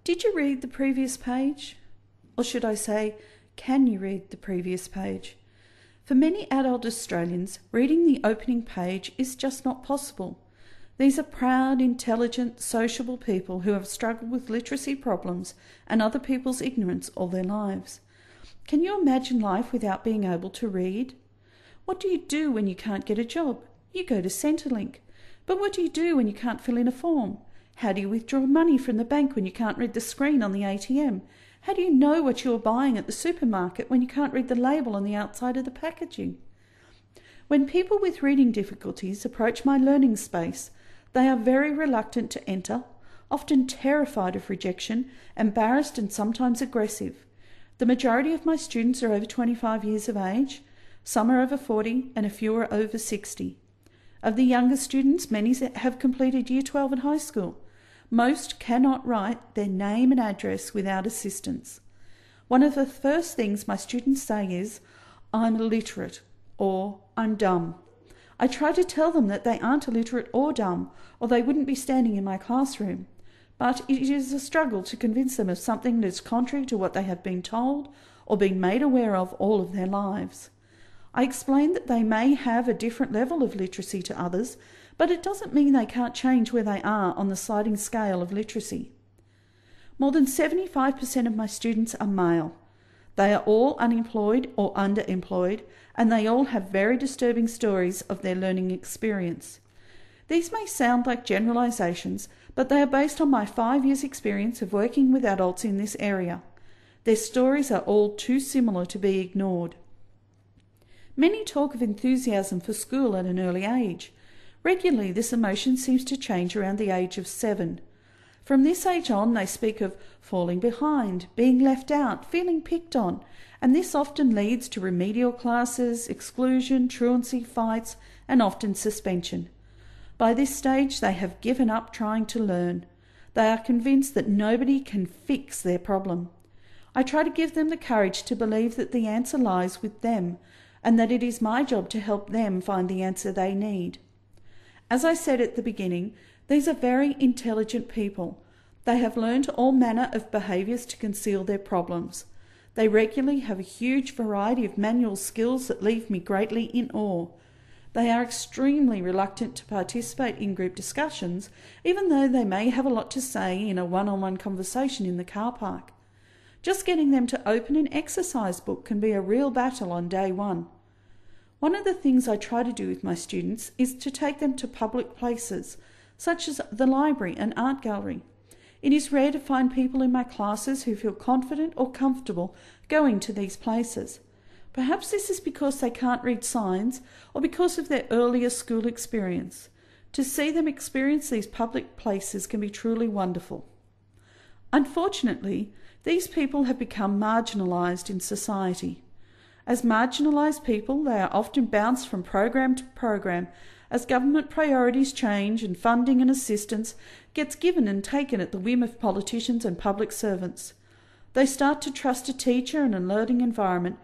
Did you read the previous page? Or should I say, can you read the previous page? For many adult Australians, reading the opening page is just not possible. These are proud, intelligent, sociable people who have struggled with literacy problems and other people's ignorance all their lives. Can you imagine life without being able to read? What do you do when you can't get a job? You go to Centrelink. But what do you do when you can't fill in a form? How do you withdraw money from the bank when you can't read the screen on the ATM? How do you know what you're buying at the supermarket when you can't read the label on the outside of the packaging? When people with reading difficulties approach my learning space, they are very reluctant to enter, often terrified of rejection, embarrassed and sometimes aggressive. The majority of my students are over 25 years of age, some are over 40 and a few are over 60. Of the younger students, many have completed Year 12 at high school. Most cannot write their name and address without assistance. One of the first things my students say is, "I'm illiterate," or "I'm dumb." I try to tell them that they aren't illiterate or dumb, or they wouldn't be standing in my classroom. But it is a struggle to convince them of something that is contrary to what they have been told or been made aware of all of their lives. I explain that they may have a different level of literacy to others, but it doesn't mean they can't change where they are on the sliding scale of literacy. More than 75% of my students are male. They are all unemployed or underemployed, and they all have very disturbing stories of their learning experience. These may sound like generalisations, but they are based on my 5 years' experience of working with adults in this area. Their stories are all too similar to be ignored. Many talk of enthusiasm for school at an early age. Regularly, this emotion seems to change around the age of 7. From this age on, they speak of falling behind, being left out, feeling picked on, and this often leads to remedial classes, exclusion, truancy, fights, and often suspension. By this stage, they have given up trying to learn. They are convinced that nobody can fix their problem. I try to give them the courage to believe that the answer lies with them, and that it is my job to help them find the answer they need. As I said at the beginning, these are very intelligent people. They have learned all manner of behaviours to conceal their problems. They regularly have a huge variety of manual skills that leave me greatly in awe. They are extremely reluctant to participate in group discussions, even though they may have a lot to say in a one-on-one conversation in the car park. Just getting them to open an exercise book can be a real battle on day one. One of the things I try to do with my students is to take them to public places, such as the library and art gallery. It is rare to find people in my classes who feel confident or comfortable going to these places. Perhaps this is because they can't read signs or because of their earlier school experience. To see them experience these public places can be truly wonderful. Unfortunately, these people have become marginalised in society. As marginalised people, they are often bounced from program to program as government priorities change and funding and assistance gets given and taken at the whim of politicians and public servants. They start to trust a teacher and a learning environment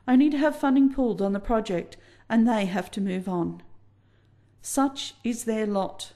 only to have funding pulled on the project, and they have to move on. Such is their lot.